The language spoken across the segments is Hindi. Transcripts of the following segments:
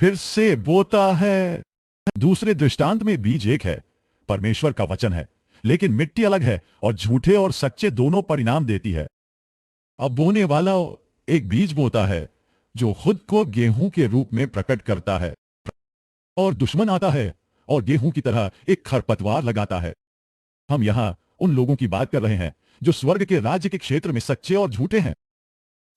फिर से बोता है। दूसरे दृष्टांत में बीज एक है, परमेश्वर का वचन है, लेकिन मिट्टी अलग है और झूठे और सच्चे दोनों परिणाम देती है। अब बोने वाला एक बीज बोता है जो खुद को गेहूं के रूप में प्रकट करता है, और दुश्मन आता है और गेहूं की तरह एक खरपतवार लगाता है। हम यहां उन लोगों की बात कर रहे हैं जो स्वर्ग के राज्य के क्षेत्र में सच्चे और झूठे हैं।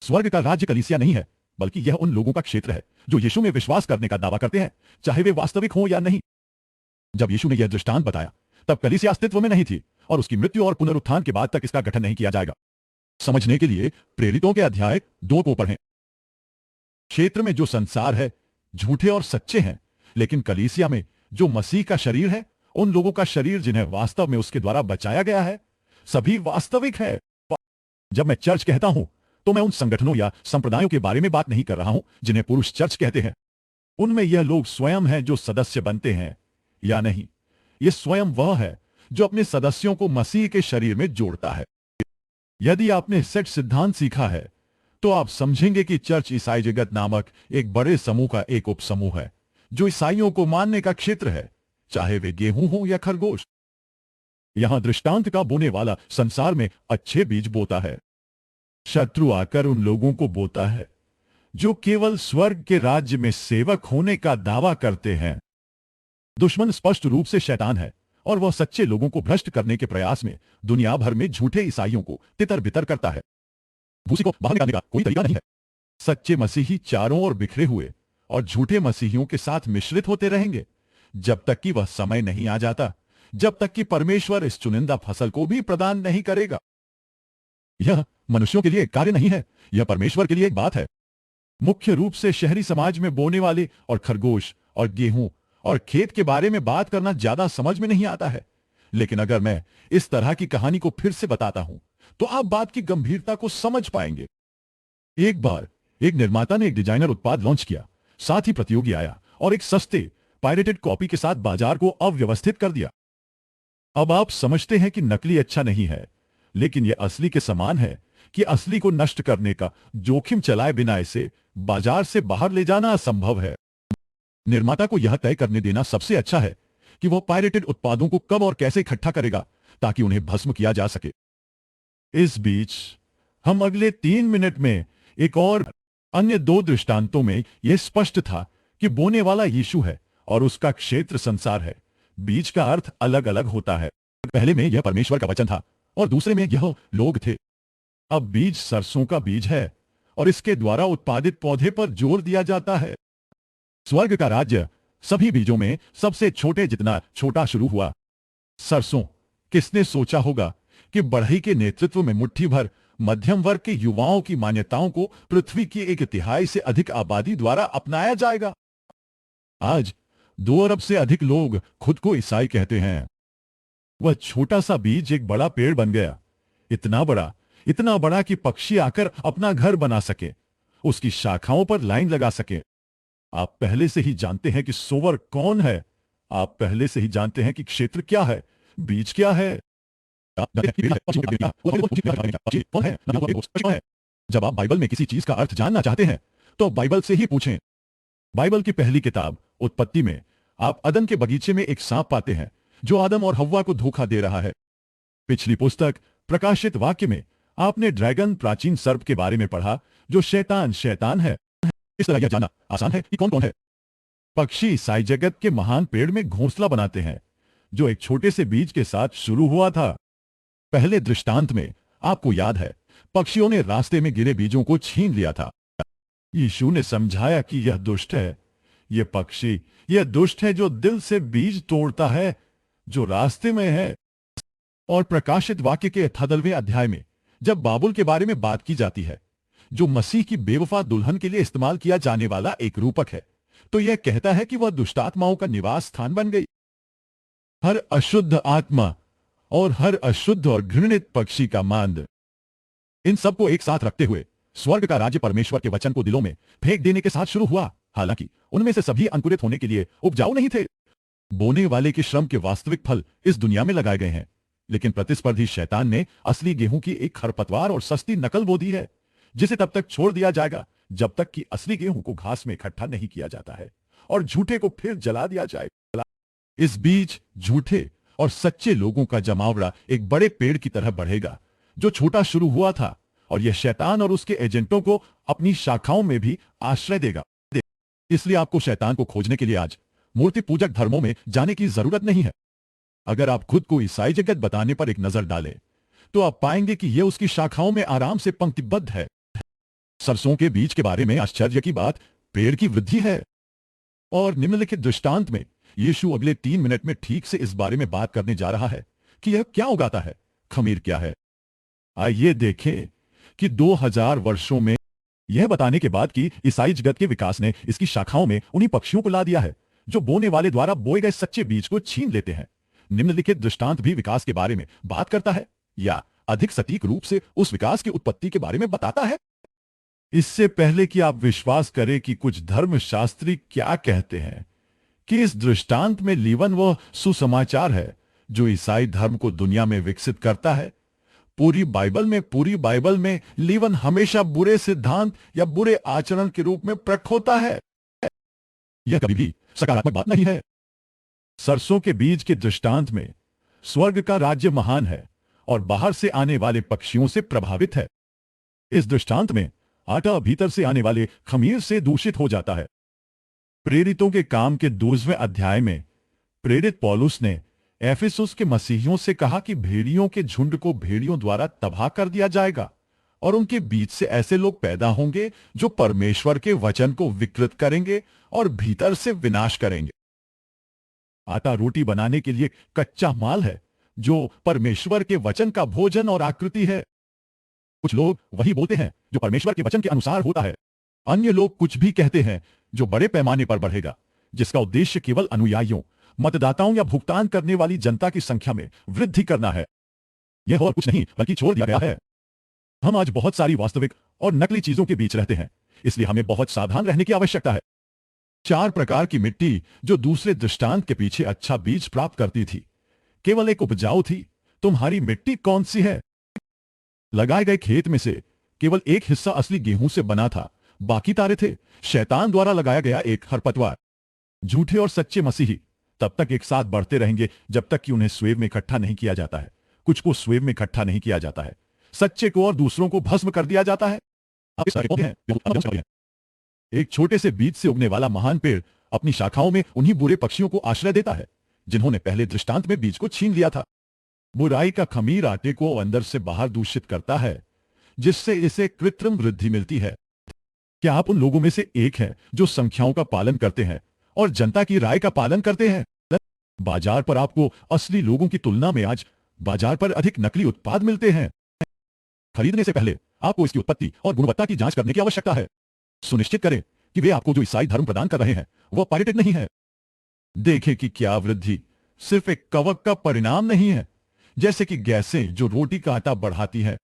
स्वर्ग का राज्य कलीसिया नहीं है, बल्कि यह उन लोगों का क्षेत्र है जो यीशु में विश्वास करने का दावा करते हैं, चाहे वे वास्तविक हों या नहीं। जब यीशु ने यह दृष्टांत बताया, तब कलीसिया अस्तित्व में नहीं थी, और उसकी मृत्यु और पुनरुत्थान के बाद तक इसका गठन नहीं किया जाएगा। समझने के लिए प्रेरितों के अध्याय 2 को पढ़ें। क्षेत्र में जो संसार है झूठे और सच्चे हैं, लेकिन कलीसिया में जो मसीह का शरीर है, उन लोगों का शरीर जिन्हें वास्तव में उसके द्वारा बचाया गया है, सभी वास्तविक है। जब मैं चर्च कहता हूं तो मैं उन संगठनों या संप्रदायों के बारे में बात नहीं कर रहा हूं जिन्हें पुरुष चर्च कहते हैं। उनमें यह लोग स्वयं हैं जो सदस्य बनते हैं या नहीं। यह स्वयं वह है जो अपने सदस्यों को मसीह के शरीर में जोड़ता है। यदि आपने सेट सिद्धांत सीखा है तो आप समझेंगे कि चर्च ईसाई जगत नामक एक बड़े समूह का एक उपसमूह है जो ईसाइयों को मानने का क्षेत्र है, चाहे वे गेहूं हो या खरगोश। यहां दृष्टांत का बोने वाला संसार में अच्छे बीज बोता है। शत्रु आकर उन लोगों को बोता है जो केवल स्वर्ग के राज्य में सेवक होने का दावा करते हैं। दुश्मन स्पष्ट रूप से शैतान है, और वह सच्चे लोगों को भ्रष्ट करने के प्रयास में दुनिया भर में झूठे ईसाइयों को तितर बितर करता है। भूसी को बाहर निकालने का कोई तरीका नहीं है। सच्चे मसीही चारों ओर बिखरे हुए और झूठे मसीहियों के साथ मिश्रित होते रहेंगे, जब तक कि वह समय नहीं आ जाता, जब तक कि परमेश्वर इस चुनिंदा फसल को भी प्रदान नहीं करेगा। यह मनुष्यों के लिए एक कार्य नहीं है, यह परमेश्वर के लिए एक बात है। मुख्य रूप से शहरी समाज में बोने वाले और खरगोश और गेहूं और खेत के बारे में बात करना ज्यादा समझ में नहीं आता है, लेकिन अगर मैं इस तरह की कहानी को फिर से बताता हूं तो आप बात की गंभीरता को समझ पाएंगे। एक बार एक निर्माता ने एक डिजाइनर उत्पाद लॉन्च किया, साथ ही प्रतियोगी आया और एक सस्ते पायरेटेड कॉपी के साथ बाजार को अव्यवस्थित कर दिया। अब आप समझते हैं कि नकली अच्छा नहीं है, लेकिन यह असली के समान है कि असली को नष्ट करने का जोखिम चलाए बिना इसे बाजार से बाहर ले जाना असंभव है। निर्माता को यह तय करने देना सबसे अच्छा है कि वह पायरेटेड उत्पादों को कब और कैसे इकट्ठा करेगा ताकि उन्हें भस्म किया जा सके। इस बीच हम अगले 3 मिनट में एक और अन्य 2 दृष्टांतों में यह स्पष्ट था कि बोने वाला यीशु है और उसका क्षेत्र संसार है। बीज का अर्थ अलग अलग होता है। पहले में यह परमेश्वर का वचन था और दूसरे में यह लोग थे। अब बीज सरसों का बीज है और इसके द्वारा उत्पादित पौधे पर जोर दिया जाता है। स्वर्ग का राज्य सभी बीजों में सबसे छोटे जितना छोटा शुरू हुआ। सरसों, किसने सोचा होगा कि बढ़ई के नेतृत्व में मुट्ठी भर मध्यम वर्ग के युवाओं की मान्यताओं को पृथ्वी की 1/3 से अधिक आबादी द्वारा अपनाया जाएगा। आज 2 अरब से अधिक लोग खुद को ईसाई कहते हैं। वह छोटा सा बीज एक बड़ा पेड़ बन गया, इतना बड़ा कि पक्षी आकर अपना घर बना सके, उसकी शाखाओं पर लाइन लगा सके। आप पहले से ही जानते हैं कि सोवर कौन है। आप पहले से ही जानते हैं कि क्षेत्र क्या है, बीज क्या है। जब आप बाइबल में किसी चीज का अर्थ जानना चाहते हैं तो बाइबल से ही पूछें। बाइबल की पहली किताब उत्पत्ति में आप अदन के बगीचे में एक सांप पाते हैं जो आदम और हव्वा को धोखा दे रहा है। पिछली पुस्तक प्रकाशित वाक्य में आपने ड्रैगन, प्राचीन सर्प के बारे में पढ़ा जो शैतान है। इस तरह यह जानना आसान है कि कौन कौन है। पक्षी ईसाई जगत के महान पेड़ में घोंसला बनाते हैं जो एक छोटे से बीज के साथ शुरू हुआ था। पहले दृष्टांत में आपको याद है, पक्षियों ने रास्ते में गिरे बीजों को छीन लिया था। यीशु ने समझाया कि यह दुष्ट है, यह पक्षी, यह दुष्ट है जो दिल से बीज तोड़ता है जो रास्ते में है। और प्रकाशित वाक्य के 18वें अध्याय में जब बाबुल के बारे में बात की जाती है, जो मसीह की बेवफा दुल्हन के लिए इस्तेमाल किया जाने वाला एक रूपक है, तो यह कहता है कि वह दुष्टात्माओं का निवास स्थान बन गई। हर अशुद्ध आत्मा और हर अशुद्ध और घृणित पक्षी का मांद, इन सबको एक साथ रखते हुए स्वर्ग का राज्य परमेश्वर के वचन को दिलों में फेंक देने के साथ शुरू हुआ। हालांकि उनमें से सभी अंकुरित होने के लिए उपजाऊ नहीं थे। बोने वाले के श्रम के वास्तविक फल इस दुनिया में लगाए गए हैं, लेकिन प्रतिस्पर्धी शैतान ने असली गेहूं की एक खरपतवार और सस्ती नकल बो दी है, जिसे तब तक छोड़ दिया जाएगा जब तक कि असली गेहूं को घास में इकट्ठा नहीं किया जाता है और झूठे को फिर जला दिया जाए। इस बीच झूठे और सच्चे लोगों का जमावड़ा एक बड़े पेड़ की तरह बढ़ेगा, जो छोटा शुरू हुआ था, और यह शैतान और उसके एजेंटों को अपनी शाखाओं में भी आश्रय देगा। इसलिए आपको शैतान को खोजने के लिए आज मूर्ति पूजक धर्मों में जाने की जरूरत नहीं है। अगर आप खुद को ईसाई जगत बताने पर एक नजर डालें, तो आप पाएंगे कि यह उसकी शाखाओं में आराम से पंक्तिबद्ध है। सरसों के बीज के बारे में आश्चर्य की बात पेड़ की वृद्धि है, और निम्नलिखित दृष्टांत में यीशु अगले 3 मिनट में ठीक से इस बारे में बात करने जा रहा है कि यह क्या उगाता है, खमीर क्या है। आइए देखें कि 2000 वर्षों में यह बताने के बाद कि ईसाई जगत के विकास ने इसकी शाखाओं में उन्हीं पक्षियों को ला दिया है जो बोने वाले द्वारा बोए गए सच्चे बीज को छीन लेते हैं। निम्नलिखित दृष्टांत भी विकास के बारे में बात करता है, या अधिक सटीक रूप से उस विकास की उत्पत्ति के बारे में बताता है। इससे पहले कि आप विश्वास करें कि कुछ धर्मशास्त्री क्या कहते हैं कि इस दृष्टांत में लीवन वह सुसमाचार है जो ईसाई धर्म को दुनिया में विकसित करता है, पूरी बाइबल में लीवन हमेशा बुरे सिद्धांत या बुरे आचरण के रूप में प्रकट होता है। यह कभी भी सकारात्मक बात नहीं है। सरसों के बीज के दृष्टांत में स्वर्ग का राज्य महान है और बाहर से आने वाले पक्षियों से प्रभावित है। इस दृष्टांत में आटा भीतर से आने वाले खमीर से दूषित हो जाता है। प्रेरितों के काम के 12वें अध्याय में प्रेरित पौलुस ने एफिसुस के मसीहियों से कहा कि भेड़ियों के झुंड को भेड़ियों द्वारा तबाह कर दिया जाएगा और उनके बीच से ऐसे लोग पैदा होंगे जो परमेश्वर के वचन को विकृत करेंगे और भीतर से विनाश करेंगे। आटा रोटी बनाने के लिए कच्चा माल है जो परमेश्वर के वचन का भोजन और आकृति है। कुछ लोग वही बोलते हैं जो परमेश्वर के वचन के अनुसार होता है। अन्य लोग कुछ भी कहते हैं जो बड़े पैमाने पर बढ़ेगा, जिसका उद्देश्य केवल अनुयायियों, मतदाताओं या भुगतान करने वाली जनता की संख्या में वृद्धि करना है। यह और कुछ नहीं बल्कि छोड़ दिया गया है। हम आज बहुत सारी वास्तविक और नकली चीजों के बीच रहते हैं, इसलिए हमें बहुत सावधान रहने की आवश्यकता है। 4 प्रकार की मिट्टी जो दूसरे दृष्टांत के पीछे अच्छा बीज प्राप्त करती थी, केवल एक उपजाऊ थी। तुम्हारी मिट्टी कौन सी है? लगाए गए खेत में से केवल एक हिस्सा असली गेहूं से बना था, बाकी तारे थे शैतान द्वारा लगाया गया एक खरपतवार। झूठे और सच्चे मसीही तब तक एक साथ बढ़ते रहेंगे जब तक कि उन्हें स्वेब में इकट्ठा नहीं किया जाता है। कुछ को स्वेब में इकट्ठा नहीं किया जाता है, सच्चे को और दूसरों को भस्म कर दिया जाता है। आप इस तरह हैं। एक छोटे से बीज से उगने वाला महान पेड़ अपनी शाखाओं में उन्हीं बुरे पक्षियों को आश्रय देता है जिन्होंने पहले दृष्टांत में बीज को छीन लिया था। बुराई का खमीर आटे को अंदर से बाहर दूषित करता है, जिससे इसे कृत्रिम वृद्धि मिलती है। क्या आप उन लोगों में से एक हैं जो संख्याओं का पालन करते हैं और जनता की राय का पालन करते हैं? बाजार पर आपको असली लोगों की तुलना में आज बाजार पर अधिक नकली उत्पाद मिलते हैं। खरीदने से पहले आपको इसकी उत्पत्ति और गुणवत्ता की जांच करने की आवश्यकता है। सुनिश्चित करें कि वे आपको जो ईसाई धर्म प्रदान कर रहे हैं वह पायरेटेड नहीं है। देखें कि क्या वृद्धि सिर्फ एक कवक का परिणाम नहीं है, जैसे कि गैसें जो रोटी का आटा बढ़ाती है।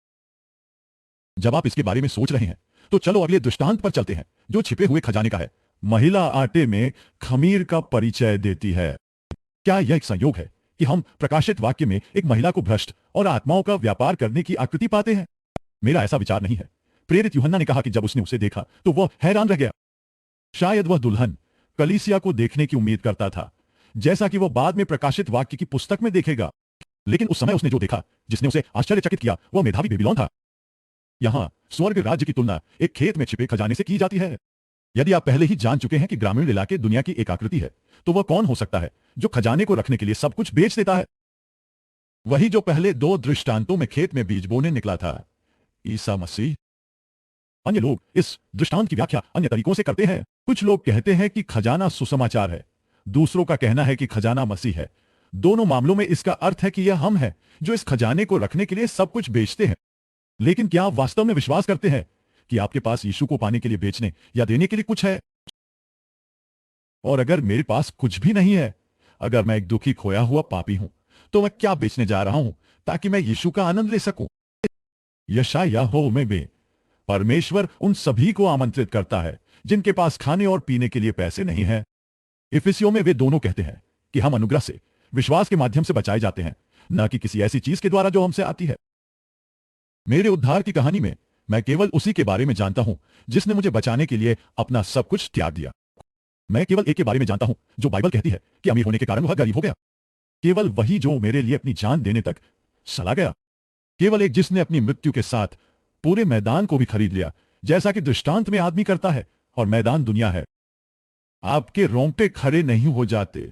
जब आप इसके बारे में सोच रहे हैं तो चलो अगले दृष्टांत पर चलते हैं जो छिपे हुए खजाने का है। महिला आटे में खमीर का परिचय देती है। क्या यह एक संयोग है कि हम प्रकाशित वाक्य में एक महिला को भ्रष्ट और आत्माओं का व्यापार करने की आकृति पाते हैं? मेरा ऐसा विचार नहीं है। प्रेरित यूहन्ना ने कहा कि जब उसने उसे देखा तो वह हैरान रह गया। शायद वह दुल्हन कलीसिया को देखने की उम्मीद करता था, जैसा कि वह बाद में प्रकाशित वाक्य की पुस्तक में देखेगा। लेकिन उस समय उसने जो देखा, जिसने उसे आश्चर्यचकित किया, वह मेधावी बेबीलोन था। यहां स्वर्ग राज्य की तुलना एक खेत में छिपे खजाने से की जाती है। यदि आप पहले ही जान चुके हैं कि ग्रामीण इलाके दुनिया की एक आकृति है, तो वह कौन हो सकता है जो खजाने को रखने के लिए सब कुछ बेच देता है? वही जो पहले 2 दृष्टांतों में खेत में बीज बोने निकला था, ईसा मसीह। अन्य लोग इस दृष्टांत की व्याख्या अन्य तरीकों से करते हैं। कुछ लोग कहते हैं कि खजाना सुसमाचार है, दूसरों का कहना है कि खजाना मसीह है। दोनों मामलों में इसका अर्थ है कि यह हम हैं जो इस खजाने को रखने के लिए सब कुछ बेचते हैं। लेकिन क्या आप वास्तव में विश्वास करते हैं कि आपके पास यीशु को पाने के लिए बेचने या देने के लिए कुछ है? और अगर मेरे पास कुछ भी नहीं है, अगर मैं एक दुखी खोया हुआ पापी हूं, तो मैं क्या बेचने जा रहा हूं ताकि मैं यीशु का आनंद ले सकूं? यशायाह में परमेश्वर उन सभी को आमंत्रित करता है जिनके पास खाने और पीने के लिए पैसे नहीं हैं। इफिसियों में वे दोनों कहते हैं कि हम अनुग्रह से विश्वास के माध्यम से बचाए जाते हैं, न कि किसी ऐसी चीज के द्वारा जो हमसे आती है। मेरे उद्धार की कहानी में मैं केवल उसी के बारे में जानता हूं जिसने मुझे बचाने के लिए अपना सब कुछ त्याग दिया। मैं केवल एक के बारे में जानता हूं जो बाइबल कहती है कि अमीर होने के कारण वह गरीब हो गया। केवल वही जो मेरे लिए अपनी जान देने तक चला गया। केवल एक जिसने अपनी मृत्यु के साथ पूरे मैदान को भी खरीद लिया, जैसा कि दृष्टांत में आदमी करता है, और मैदान दुनिया है। आपके रोंगटे खड़े नहीं हो जाते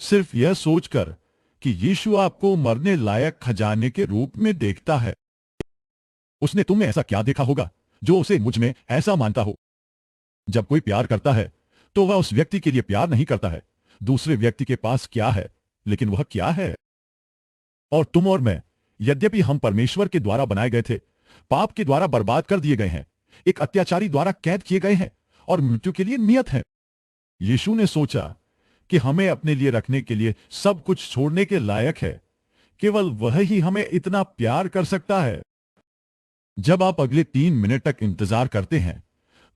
सिर्फ यह सोचकर कि यीशु आपको मरने लायक खजाने के रूप में देखता है। उसने तुम में ऐसा क्या देखा होगा जो उसे मुझ में ऐसा मानता हो? जब कोई प्यार करता है तो वह उस व्यक्ति के लिए प्यार नहीं करता है दूसरे व्यक्ति के पास क्या है, लेकिन वह क्या है। और तुम और मैं, यद्यपि हम परमेश्वर के द्वारा बनाए गए थे, पाप के द्वारा बर्बाद कर दिए गए हैं, एक अत्याचारी द्वारा कैद किए गए हैं और मृत्यु के लिए नियत हैं। यीशु ने सोचा कि हमें अपने लिए रखने के लिए सब कुछ छोड़ने के लायक है। केवल वह ही हमें इतना प्यार कर सकता है। जब आप अगले 3 मिनट तक इंतजार करते हैं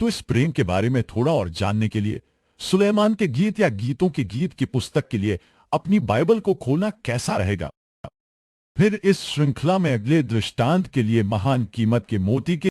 तो इस प्रेम के बारे में थोड़ा और जानने के लिए सुलेमान के गीत या गीतों के गीत की पुस्तक के लिए अपनी बाइबल को खोलना कैसा रहेगा? फिर इस श्रृंखला में अगले दृष्टांत के लिए महान कीमत के मोती के